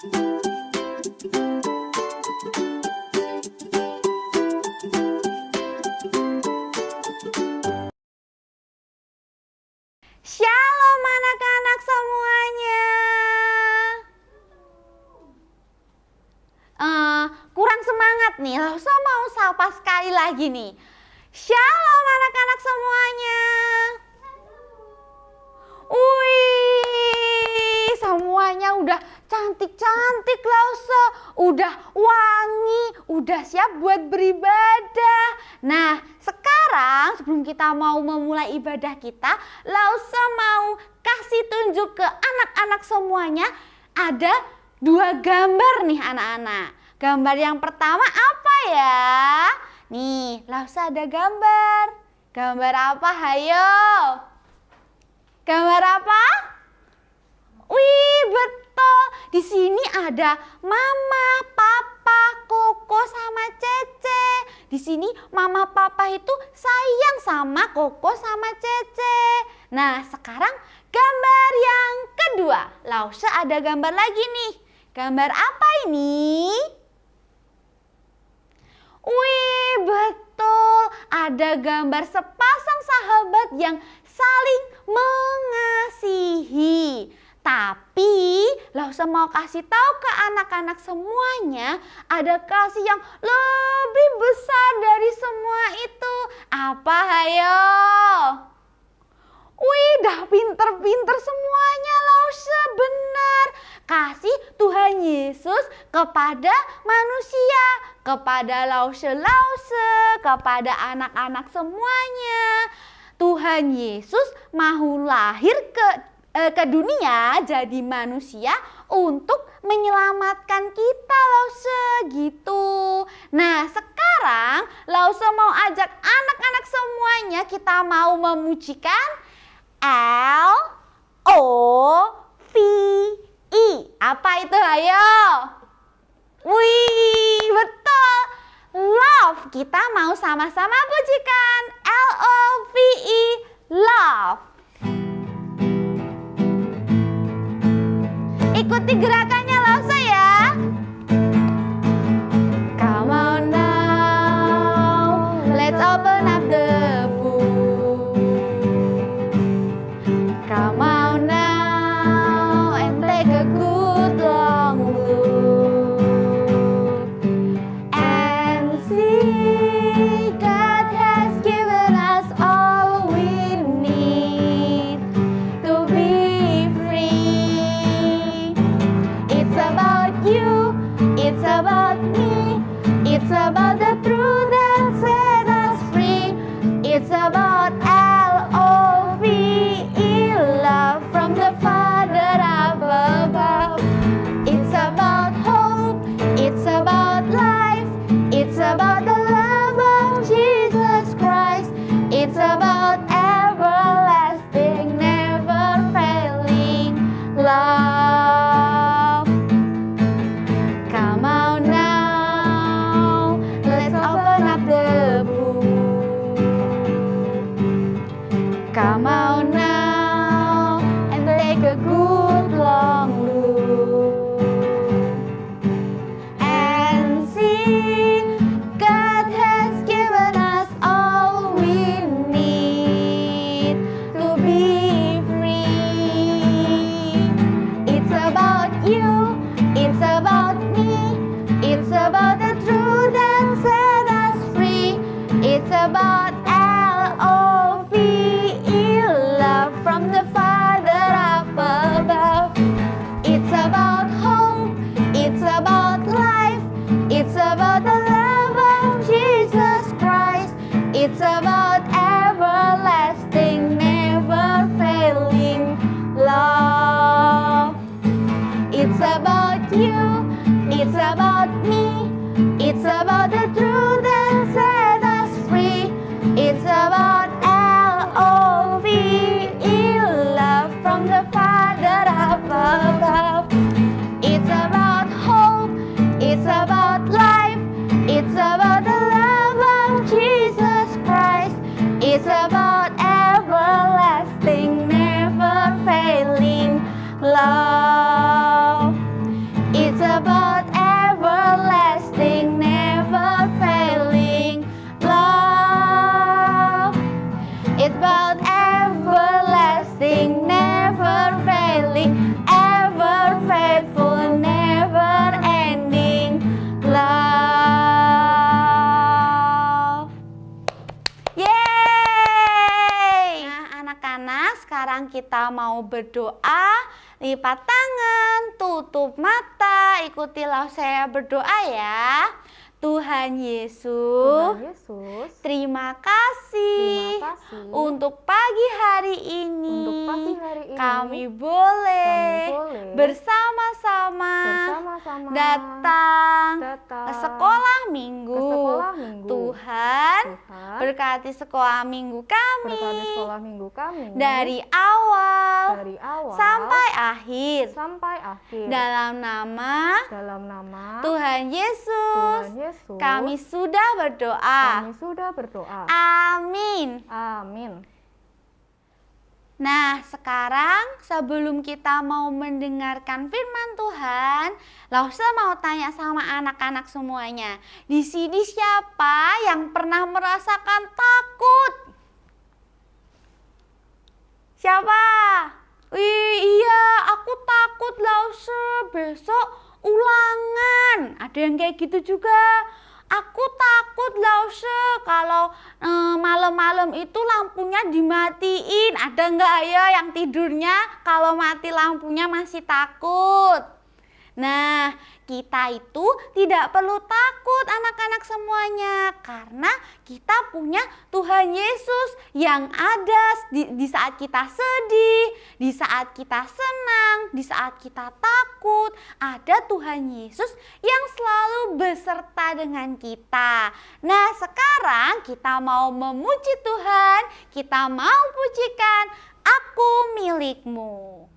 Shalom anak-anak semuanya. Kurang semangat nih, Lausa mau sapa sekali lagi nih. Shalom anak-anak semuanya. Wih, semuanya udah cantik-cantik Lausa, udah wangi, udah siap buat beribadah. Nah, sekarang sebelum kita mau memulai ibadah kita, Lausa mau kasih tunjuk ke anak-anak semuanya. Ada 2 gambar nih anak-anak. Gambar yang pertama apa ya? Nih, Lausa ada gambar. Gambar apa? Hayo. Gambar apa? Wih, betul. Di sini ada Mama, Papa, Koko, sama Cece. Di sini Mama Papa itu sayang sama Koko sama Cece. Nah, sekarang gambar yang kedua. Lausa ada gambar lagi nih. Gambar apa ini? Wih, betul. Ada gambar sepasang sahabat yang saling mengasihi. Tapi Lausa mau kasih tahu ke anak-anak semuanya, ada kasih yang lebih besar dari semua itu. Apa hayo? Wih, dah pinter-pinter semuanya Lausa, benar. Kasih Tuhan Yesus kepada manusia, kepada Lausa, kepada anak-anak semuanya. Tuhan Yesus mau lahir ke dunia jadi manusia untuk menyelamatkan kita Lausa, gitu. Nah, sekarang Lausa mau ajak anak-anak semuanya, kita mau memujikan L-O-V-E. Apa itu ayo? Wih, betul. Love. Kita mau sama-sama pujikan L-O-V-E, love. Ikuti gerakannya Lausa ya. Come on now, let's open up the book. Come on now and take a good long look and see God has given us all we need to be free. It's about you, it's about me, it's about the truth that set us free. It's about L-O-V-E, love from the Father up above. It's about hope, it's about life, it's about the love of Jesus Christ. It's about everlasting, never failing love. Come on now, let's open up the book. Come on now and take a good long look and see God has given us all we need to be free. It's about you, it's about me, it's about the truth that set us free. It's about L-O-V-E, love from the Father up above. It's about hope, it's about life, it's about the love of Jesus Christ. It's about everlasting, never failing love. It's about you, it's about me, it's about the truth that set us free. It's about L-O-V-E, love from the Father up above. It's about hope, it's about life, it's about the love of Jesus Christ. It's about everlasting, never failing love. It's about everlasting, never failing love. It's about everlasting, never failing, ever faithful, never ending love. Yeay! Nah, anak-anak, sekarang kita mau berdoa. Lipat tangan, tutup mata, ikutilah saya berdoa ya. Tuhan Yesus, terima kasih untuk pagi hari ini, kami boleh bersama-sama datang ke sekolah minggu. Tuhan, berkati sekolah minggu kami dari awal sampai akhir. Dalam nama Tuhan Yesus, kami sudah berdoa. Amin. Nah, sekarang sebelum kita mau mendengarkan firman Tuhan, Lause mau tanya sama anak-anak semuanya. Di sini siapa yang pernah merasakan takut? Siapa? Wih, iya, aku takut Lause, besok ulangan. Ada yang kayak gitu juga. Aku takut Lause kalau malam-malam itu lampunya dimatiin. Ada nggak ya yang tidurnya kalau mati lampunya masih takut? Nah, kita itu tidak perlu takut anak-anak semuanya, karena kita punya Tuhan Yesus yang ada di saat kita sedih, di saat kita senang, di saat kita takut. Ada Tuhan Yesus yang selalu beserta dengan kita. Nah, sekarang kita mau memuji Tuhan, kita mau pujikan Aku Milikmu.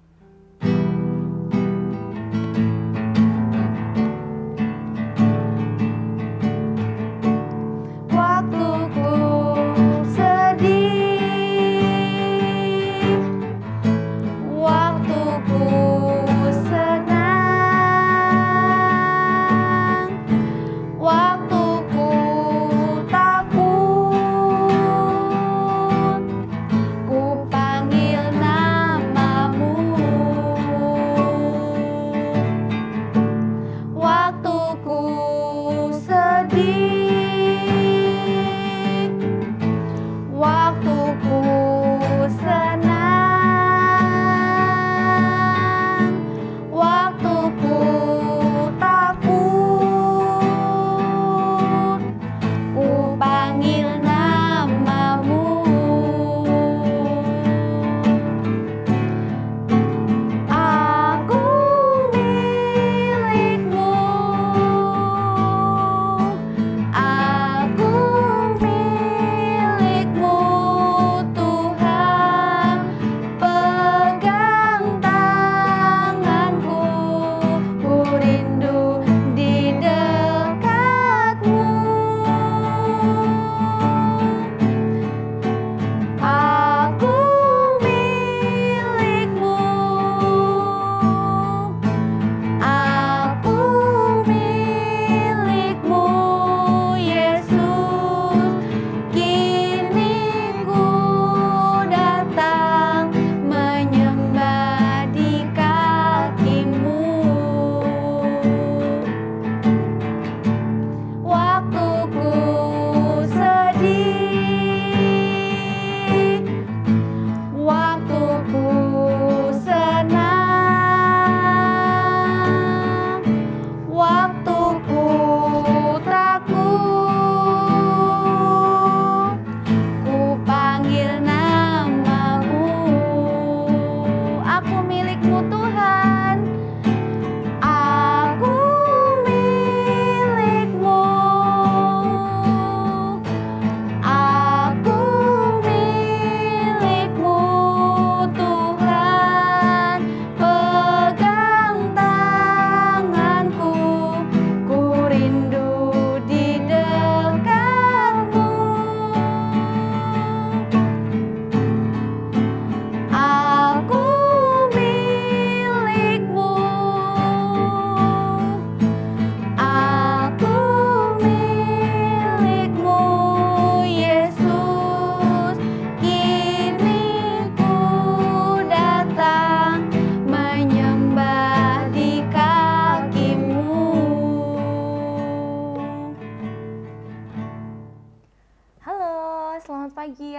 Panggil namamu.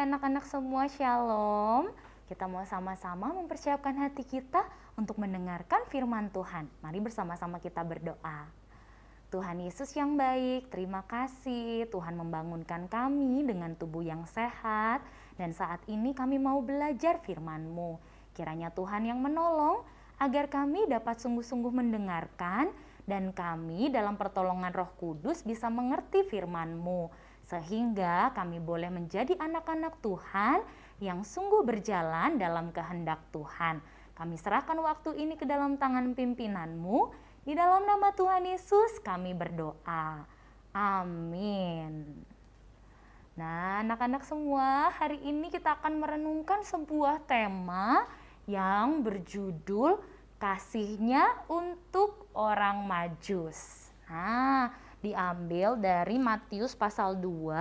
anak-anak semua, shalom. Kita mau sama-sama mempersiapkan hati kita untuk mendengarkan firman Tuhan. Mari bersama-sama kita berdoa. Tuhan Yesus yang baik, terima kasih Tuhan membangunkan kami dengan tubuh yang sehat. Dan saat ini kami mau belajar firman-Mu. Kiranya Tuhan yang menolong agar kami dapat sungguh-sungguh mendengarkan dan kami dalam pertolongan Roh Kudus bisa mengerti firman-Mu. Sehingga kami boleh menjadi anak-anak Tuhan yang sungguh berjalan dalam kehendak Tuhan. Kami serahkan waktu ini ke dalam tangan pimpinan-Mu. Di dalam nama Tuhan Yesus kami berdoa. Amin. Nah, anak-anak semua, hari ini kita akan merenungkan sebuah tema yang berjudul kasihnya untuk orang Majus. Nah, diambil dari Matius pasal 2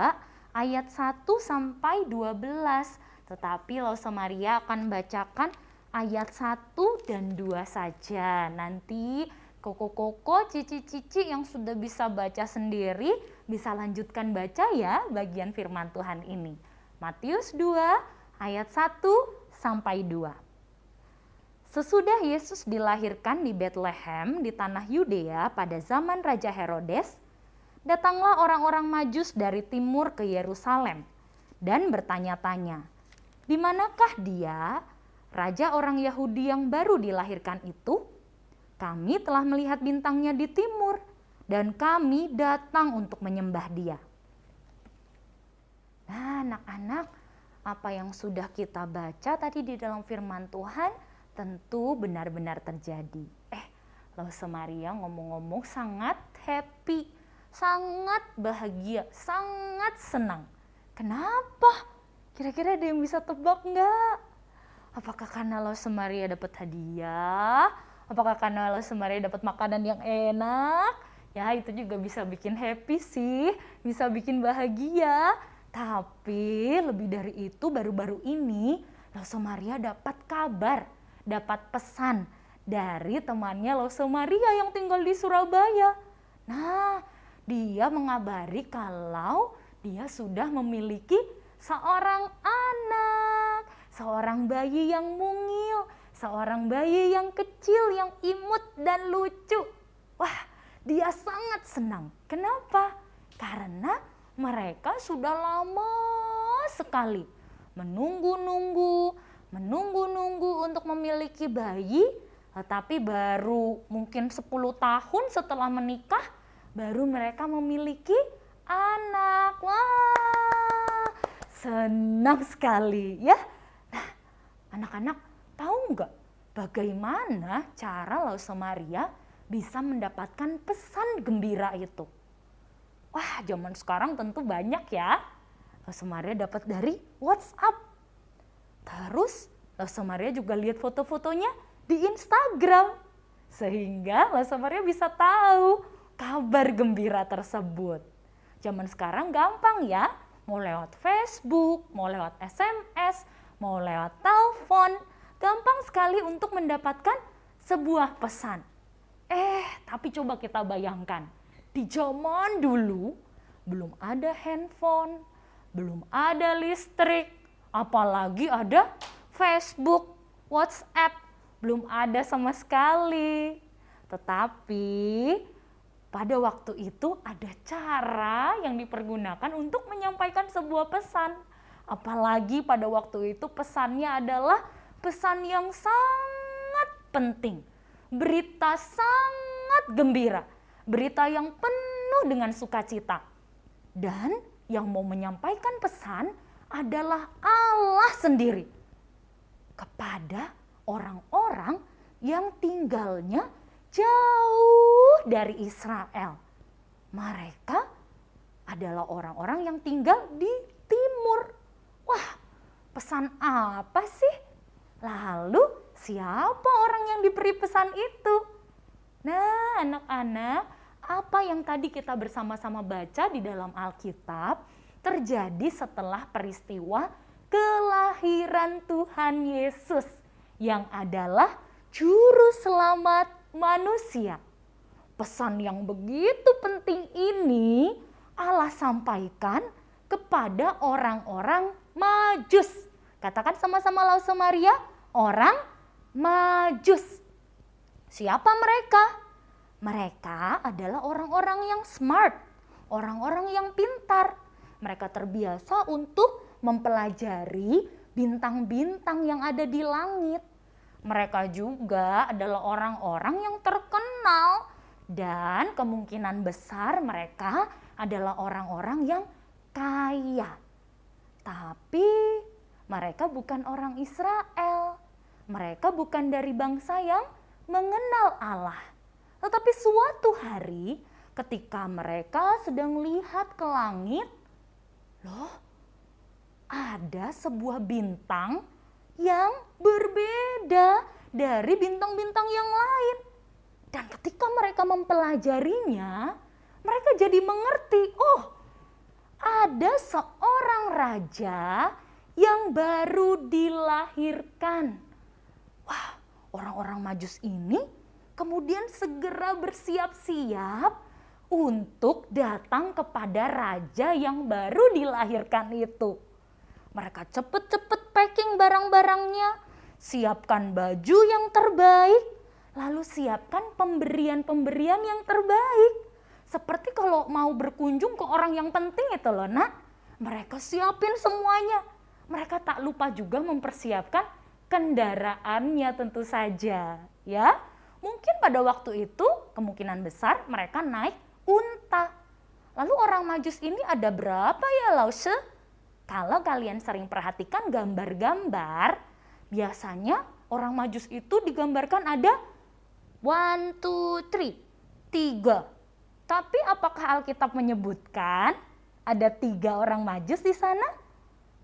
ayat 1 sampai 12. Tetapi Lause Maria akan bacakan ayat 1 dan 2 saja. Nanti koko-koko, cici-cici yang sudah bisa baca sendiri bisa lanjutkan baca ya bagian firman Tuhan ini. Matius 2 ayat 1 sampai 2. Sesudah Yesus dilahirkan di Betlehem di tanah Yudea pada zaman Raja Herodes, datanglah orang-orang Majus dari timur ke Yerusalem dan bertanya-tanya, "Di manakah dia, raja orang Yahudi yang baru dilahirkan itu? Kami telah melihat bintangnya di timur dan kami datang untuk menyembah dia." Nah, anak-anak, apa yang sudah kita baca tadi di dalam firman Tuhan tentu benar-benar terjadi. Lause Maria ngomong-ngomong sangat happy, sangat bahagia, sangat senang. Kenapa? Kira-kira ada yang bisa tebak nggak? Apakah karena Lause Maria dapat hadiah? Apakah karena Lause Maria dapat makanan yang enak? Ya, itu juga bisa bikin happy sih, bisa bikin bahagia. Tapi lebih dari itu, baru-baru ini Lause Maria dapat kabar, dapat pesan dari temannya Lause Maria yang tinggal di Surabaya. Nah, dia mengabari kalau dia sudah memiliki seorang anak, seorang bayi yang mungil, seorang bayi yang kecil, yang imut dan lucu. Wah, dia sangat senang. Kenapa? Karena mereka sudah lama sekali menunggu-nunggu untuk memiliki bayi, tetapi baru mungkin 10 tahun setelah menikah, baru mereka memiliki anak. Wah, senang sekali ya. Nah, anak-anak tahu nggak bagaimana cara Lause Maria bisa mendapatkan pesan gembira itu? Wah, zaman sekarang tentu banyak ya. Lause Maria dapat dari WhatsApp. Terus Lause Maria juga lihat foto-fotonya di Instagram. Sehingga Lause Maria bisa tahu kabar gembira tersebut. Zaman sekarang gampang ya. Mau lewat Facebook, mau lewat SMS, mau lewat telepon. Gampang sekali untuk mendapatkan sebuah pesan. Tapi coba kita bayangkan. Di zaman dulu belum ada handphone, belum ada listrik, apalagi ada Facebook, WhatsApp, belum ada sama sekali. Tetapi pada waktu itu ada cara yang dipergunakan untuk menyampaikan sebuah pesan. Apalagi pada waktu itu pesannya adalah pesan yang sangat penting. Berita sangat gembira. Berita yang penuh dengan sukacita. Dan yang mau menyampaikan pesan adalah Allah sendiri kepada orang-orang yang tinggalnya jauh dari Israel. Mereka adalah orang-orang yang tinggal di timur. Wah, pesan apa sih? Lalu siapa orang yang diberi pesan itu? Nah, anak-anak, apa yang tadi kita bersama-sama baca di dalam Alkitab terjadi setelah peristiwa kelahiran Tuhan Yesus yang adalah juru selamat manusia. Pesan yang begitu penting ini Allah sampaikan kepada orang-orang Majus. Katakan sama-sama Lause Maria, orang Majus. Siapa mereka? Mereka adalah orang-orang yang smart, orang-orang yang pintar. Mereka terbiasa untuk mempelajari bintang-bintang yang ada di langit. Mereka juga adalah orang-orang yang terkenal dan kemungkinan besar mereka adalah orang-orang yang kaya. Tapi mereka bukan orang Israel. Mereka bukan dari bangsa yang mengenal Allah. Tetapi suatu hari ketika mereka sedang lihat ke langit, loh, ada sebuah bintang yang berbeda dari bintang-bintang yang lain. Dan ketika mereka mempelajarinya, mereka jadi mengerti, oh, ada seorang raja yang baru dilahirkan. Wah, orang-orang Majus ini kemudian segera bersiap-siap untuk datang kepada raja yang baru dilahirkan itu. Mereka cepet-cepet packing barang-barangnya, siapkan baju yang terbaik, lalu siapkan pemberian-pemberian yang terbaik. Seperti kalau mau berkunjung ke orang yang penting itu loh, nak. Mereka siapin semuanya. Mereka tak lupa juga mempersiapkan kendaraannya tentu saja, ya. Mungkin pada waktu itu kemungkinan besar mereka naik unta. Lalu orang Majus ini ada berapa ya, Lause? Kalau kalian sering perhatikan gambar-gambar, biasanya orang Majus itu digambarkan ada 1, 2, 3, 3. Tapi apakah Alkitab menyebutkan ada 3 orang Majus di sana?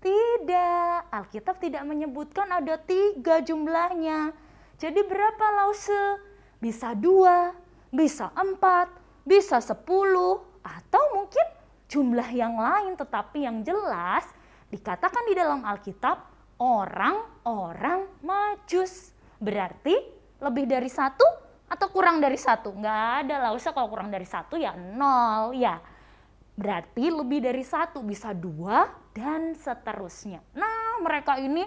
Tidak, Alkitab tidak menyebutkan ada 3 jumlahnya. Jadi berapa, Lause? Bisa 2, bisa 4, bisa 10, atau mungkin jumlah yang lain. Tetapi yang jelas dikatakan di dalam Alkitab orang-orang Majus. Berarti lebih dari 1 atau kurang dari 1? Nggak ada, Lause, kalau kurang dari 1 ya 0 ya. Berarti lebih dari 1, bisa 2 dan seterusnya. Nah, mereka ini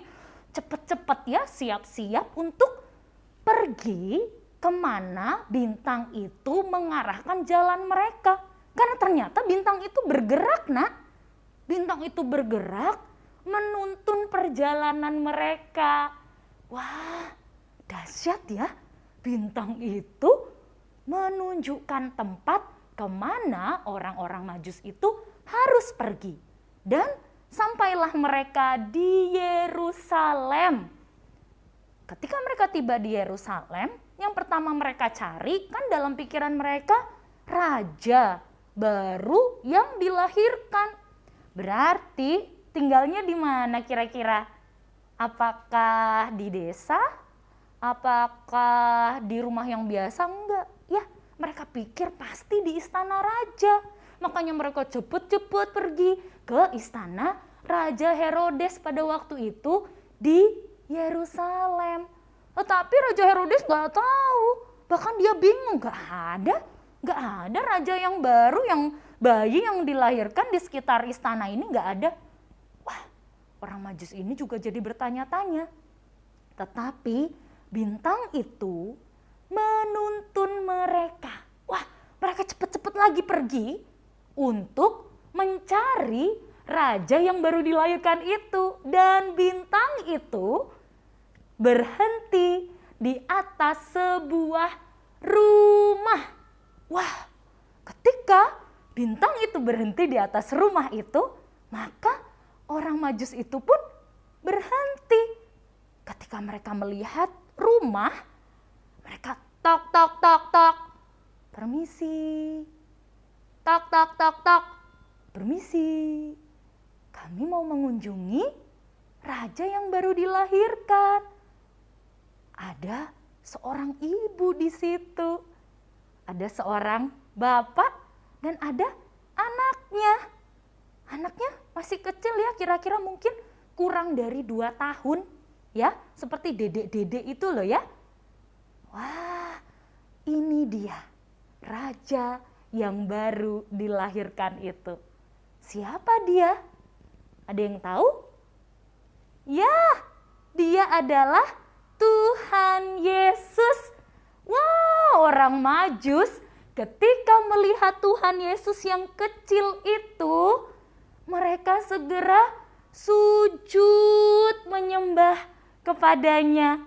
cepet-cepet ya siap-siap untuk pergi kemana bintang itu mengarahkan jalan mereka. Karena ternyata bintang itu bergerak, nak. Bintang itu bergerak menuntun perjalanan mereka. Wah, dahsyat ya. Bintang itu menunjukkan tempat kemana orang-orang Majus itu harus pergi. Dan sampailah mereka di Yerusalem. Ketika mereka tiba di Yerusalem, yang pertama mereka cari kan dalam pikiran mereka raja baru yang dilahirkan. Berarti tinggalnya di mana kira-kira? Apakah di desa? Apakah di rumah yang biasa? Enggak. Ya, mereka pikir pasti di istana raja. Makanya mereka cepet-cepet pergi ke istana Raja Herodes pada waktu itu di Yerusalem. Tetapi Raja Herodes nggak tahu, bahkan dia bingung, nggak ada raja yang baru, yang bayi yang dilahirkan di sekitar istana ini nggak ada. Wah, orang Majus ini juga jadi bertanya-tanya. Tetapi bintang itu menuntun mereka. Wah, mereka cepet-cepet lagi pergi untuk mencari raja yang baru dilahirkan itu. Dan bintang itu berhenti di atas sebuah rumah. Wah, ketika bintang itu berhenti di atas rumah itu, maka orang Majus itu pun berhenti. Ketika mereka melihat rumah, mereka tok tok tok tok, permisi. Tok tok tok tok, permisi. Kami mau mengunjungi raja yang baru dilahirkan. Ada seorang ibu di situ. Ada seorang bapak dan ada anaknya. Anaknya masih kecil ya, kira-kira mungkin kurang dari 2 tahun. Ya, seperti dedek-dedek itu loh ya. Wah, ini dia raja yang baru dilahirkan itu. Siapa dia? Ada yang tahu? Ya, dia adalah Tuhan Yesus. Wow, orang Majus ketika melihat Tuhan Yesus yang kecil itu, mereka segera sujud menyembah kepadanya.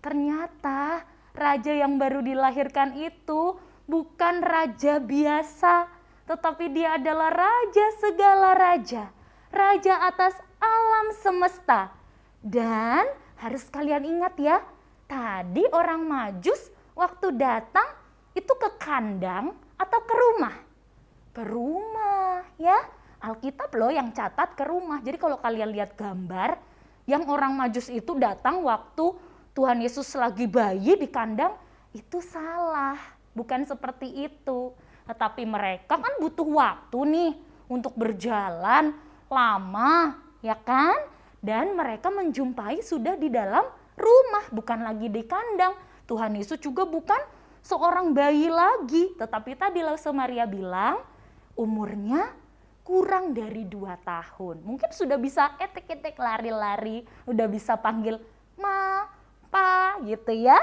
Ternyata raja yang baru dilahirkan itu bukan raja biasa, tetapi dia adalah raja segala raja, raja atas alam semesta. Dan harus kalian ingat ya, tadi orang Majus waktu datang itu ke kandang atau ke rumah? Ke rumah ya. Alkitab loh yang catat ke rumah. Jadi kalau kalian lihat gambar yang orang Majus itu datang waktu Tuhan Yesus lagi bayi di kandang, itu salah. Bukan seperti itu. Tetapi mereka kan butuh waktu nih untuk berjalan lama, ya kan? Dan mereka menjumpai sudah di dalam rumah, bukan lagi di kandang. Tuhan Yesus juga bukan seorang bayi lagi. Tetapi tadi Lause Maria bilang umurnya kurang dari 2 tahun. Mungkin sudah bisa etek-etek lari-lari, udah bisa panggil ma, pa gitu ya.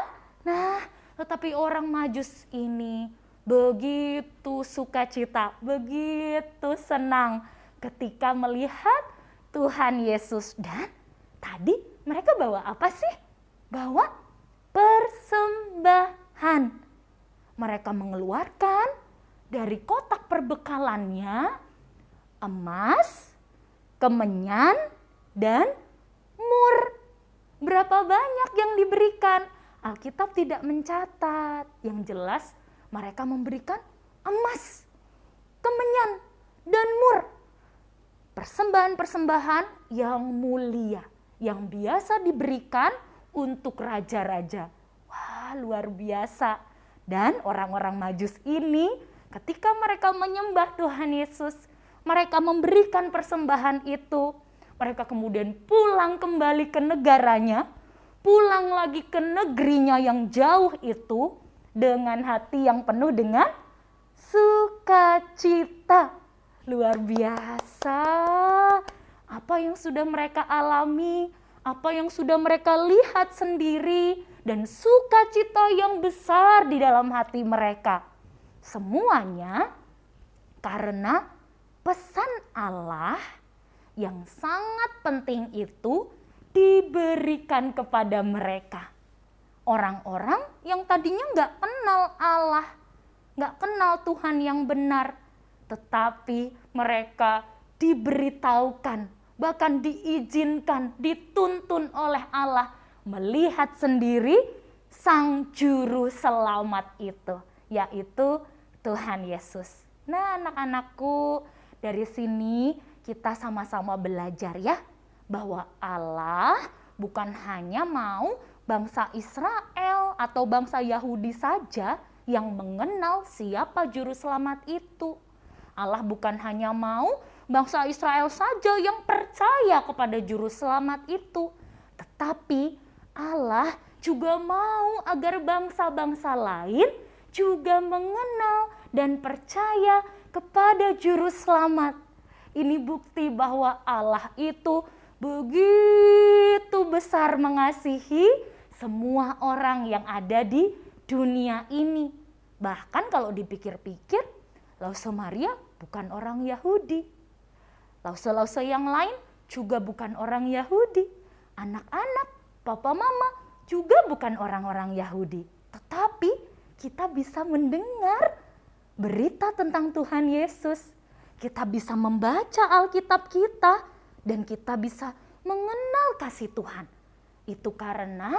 Nah, tetapi orang Majus ini begitu sukacita, begitu senang ketika melihat Tuhan Yesus. Dan tadi mereka bawa apa sih? Bawa persembahan. Mereka mengeluarkan dari kotak perbekalannya emas, kemenyan, dan mur. Berapa banyak yang diberikan? Alkitab tidak mencatat. Yang jelas mereka memberikan emas, kemenyan, dan mur. Persembahan-persembahan yang mulia, yang biasa diberikan untuk raja-raja. Wah, luar biasa. Dan orang-orang Majus ini ketika mereka menyembah Tuhan Yesus, mereka memberikan persembahan itu. Mereka kemudian pulang kembali ke negaranya, pulang lagi ke negerinya yang jauh itu dengan hati yang penuh dengan sukacita. Luar biasa. Apa yang sudah mereka alami, apa yang sudah mereka lihat sendiri, dan sukacita yang besar di dalam hati mereka. Semuanya karena pesan Allah yang sangat penting itu diberikan kepada mereka. Orang-orang yang tadinya nggak kenal Allah, nggak kenal Tuhan yang benar, tetapi mereka diberitahukan, bahkan diizinkan, dituntun oleh Allah melihat sendiri Sang Juru Selamat itu, yaitu Tuhan Yesus. Nah, anak-anakku, dari sini kita sama-sama belajar ya, bahwa Allah bukan hanya mau bangsa Israel atau bangsa Yahudi saja yang mengenal siapa Juru Selamat itu. Allah bukan hanya mau bangsa Israel saja yang percaya kepada Juru Selamat itu, tetapi Allah juga mau agar bangsa-bangsa lain juga mengenal dan percaya kepada Juru Selamat. Ini bukti bahwa Allah itu begitu besar mengasihi semua orang yang ada di dunia ini. Bahkan kalau dipikir-pikir, Lause Maria bukan orang Yahudi. Lause-lause yang lain juga bukan orang Yahudi. Anak-anak, papa mama juga bukan orang-orang Yahudi. Tetapi kita bisa mendengar berita tentang Tuhan Yesus. Kita bisa membaca Alkitab kita dan kita bisa mengenal kasih Tuhan. Itu karena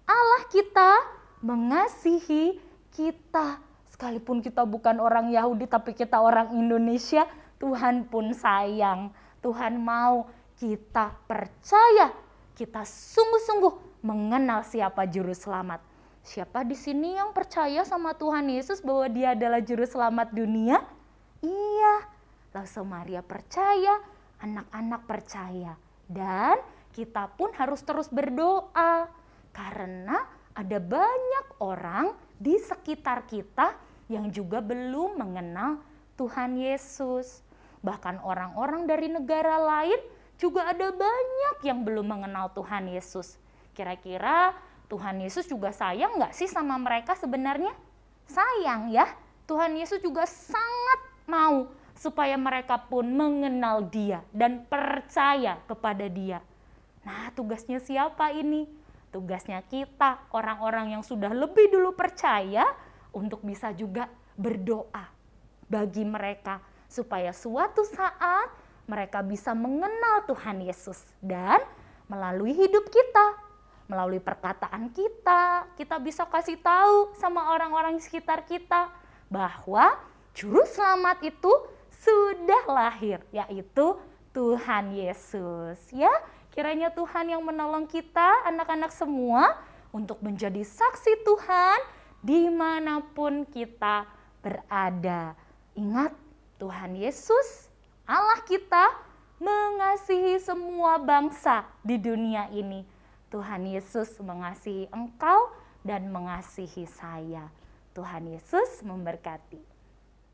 Allah kita mengasihi kita. Sekalipun kita bukan orang Yahudi tapi kita orang Indonesia, Tuhan pun sayang. Tuhan mau kita percaya, kita sungguh-sungguh mengenal siapa Juru Selamat. Siapa di sini yang percaya sama Tuhan Yesus bahwa Dia adalah Juru Selamat dunia? Iya, Lause Maria percaya, anak-anak percaya. Dan kita pun harus terus berdoa karena ada banyak orang di sekitar kita yang juga belum mengenal Tuhan Yesus. Bahkan orang-orang dari negara lain juga ada banyak yang belum mengenal Tuhan Yesus. Kira-kira Tuhan Yesus juga sayang nggak sih sama mereka sebenarnya? Sayang ya, Tuhan Yesus juga sangat mau supaya mereka pun mengenal Dia dan percaya kepada Dia. Nah, tugasnya siapa ini? Tugasnya kita, orang-orang yang sudah lebih dulu percaya, untuk bisa juga berdoa bagi mereka supaya suatu saat mereka bisa mengenal Tuhan Yesus. Dan melalui hidup kita, melalui perkataan kita, kita bisa kasih tahu sama orang-orang di sekitar kita bahwa Juru Selamat itu sudah lahir, yaitu Tuhan Yesus. Ya, kiranya Tuhan yang menolong kita, anak-anak semua, untuk menjadi saksi Tuhan dimanapun kita berada. Ingat, Tuhan Yesus, Allah kita, mengasihi semua bangsa di dunia ini. Tuhan Yesus mengasihi engkau dan mengasihi saya. Tuhan Yesus memberkati.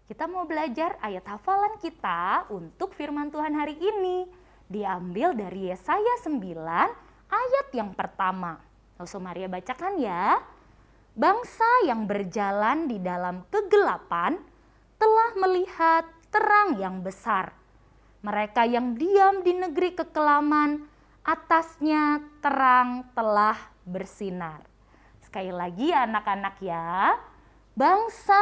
Kita mau belajar ayat hafalan kita untuk firman Tuhan hari ini. Diambil dari Yesaya 9 ayat yang pertama. Langsung Maria bacakan ya. Bangsa yang berjalan di dalam kegelapan telah melihat terang yang besar. Mereka yang diam di negeri kekelaman, atasnya terang telah bersinar. Sekali lagi ya anak-anak ya. Bangsa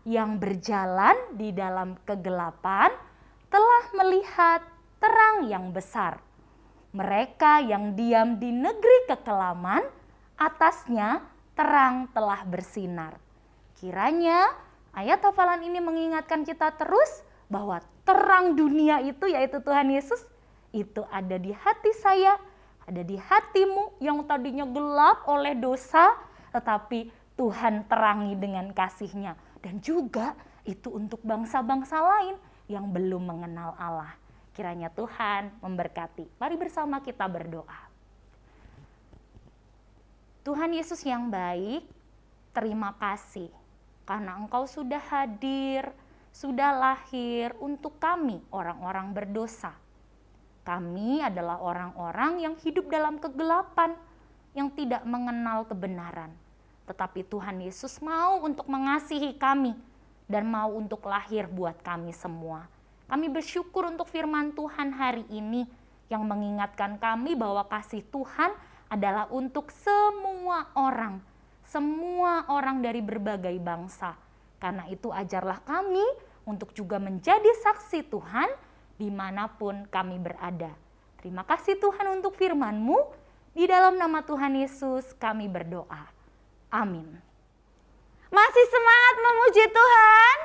yang berjalan di dalam kegelapan telah melihat terang yang besar. Mereka yang diam di negeri kekelaman, atasnya terang telah bersinar. Kiranya ayat hafalan ini mengingatkan kita terus bahwa terang dunia itu, yaitu Tuhan Yesus, itu ada di hati saya, ada di hatimu yang tadinya gelap oleh dosa, tetapi Tuhan terangi dengan kasih-Nya. Dan juga itu untuk bangsa-bangsa lain yang belum mengenal Allah. Kiranya Tuhan memberkati. Mari bersama kita berdoa. Tuhan Yesus yang baik, terima kasih karena Engkau sudah hadir, sudah lahir untuk kami orang-orang berdosa. Kami adalah orang-orang yang hidup dalam kegelapan, yang tidak mengenal kebenaran. Tetapi Tuhan Yesus mau untuk mengasihi kami dan mau untuk lahir buat kami semua. Kami bersyukur untuk firman Tuhan hari ini yang mengingatkan kami bahwa kasih Tuhan adalah untuk semua orang dari berbagai bangsa. Karena itu ajarlah kami untuk juga menjadi saksi Tuhan dimanapun kami berada. Terima kasih Tuhan untuk firman-Mu. Di dalam nama Tuhan Yesus kami berdoa. Amin. Masih semangat memuji Tuhan?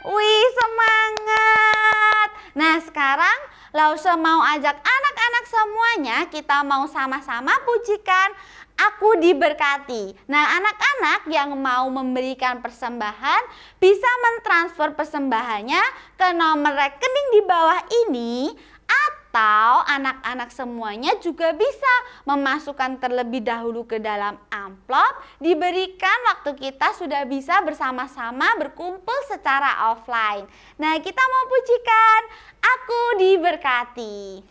Wih, semangat. Nah, sekarang Lause mau ajak anak-anak semuanya, kita mau sama-sama pujikan Aku Diberkati. Nah, anak-anak yang mau memberikan persembahan bisa mentransfer persembahannya ke nomor rekening di bawah ini, atau anak-anak semuanya juga bisa memasukkan terlebih dahulu ke dalam amplop, diberikan waktu kita sudah bisa bersama-sama berkumpul secara offline. Nah, kita mau pujikan Aku Diberkati.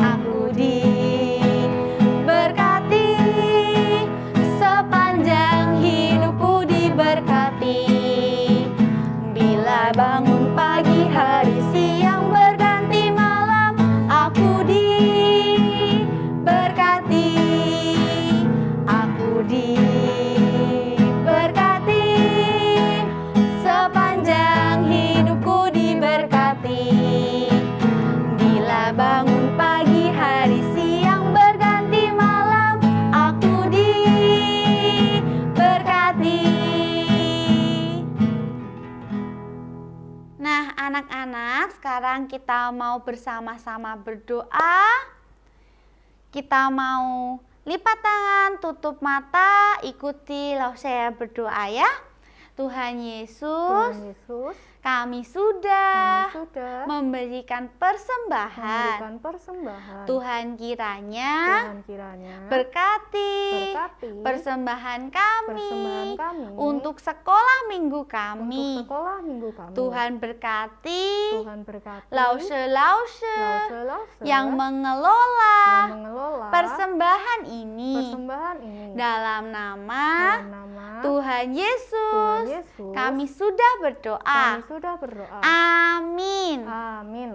Aku diberkati, sepanjang hidupku diberkati. Bila bangun pagi, hari, siang, berganti malam, aku diberkati. Aku diberkati, sepanjang hidupku diberkati. Bila bangun pagi, hari, siang, berganti malam, aku diberkati. Nah, anak-anak, sekarang kita mau bersama-sama berdoa. Kita mau lipat tangan, tutup mata, ikuti lalu saya berdoa ya. Tuhan Yesus, Yesus, kami sudah kami sudah memberikan persembahan. memberikan persembahan. Tuhan kiranya Tuhan kiranya berkati persembahan kami untuk sekolah minggu kami. untuk sekolah minggu kami. Tuhan berkati Tuhan berkati lause-lause lause-lause yang mengelola mengelola persembahan ini persembahan ini dalam nama dalam nama Tuhan Yesus. Tuhan Yesus. Kami sudah berdoa. Kami sudah berdoa. Amin. Amin.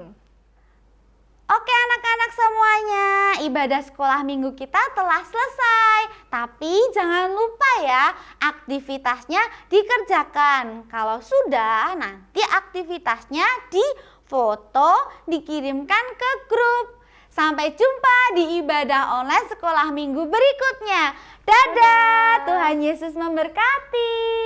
Oke anak-anak semuanya, ibadah sekolah minggu kita telah selesai. Tapi jangan lupa ya, aktivitasnya dikerjakan. Kalau sudah, nanti aktivitasnya difoto, dikirimkan ke grup. Sampai jumpa di ibadah online sekolah minggu berikutnya. Dadah, Tuhan Yesus memberkati.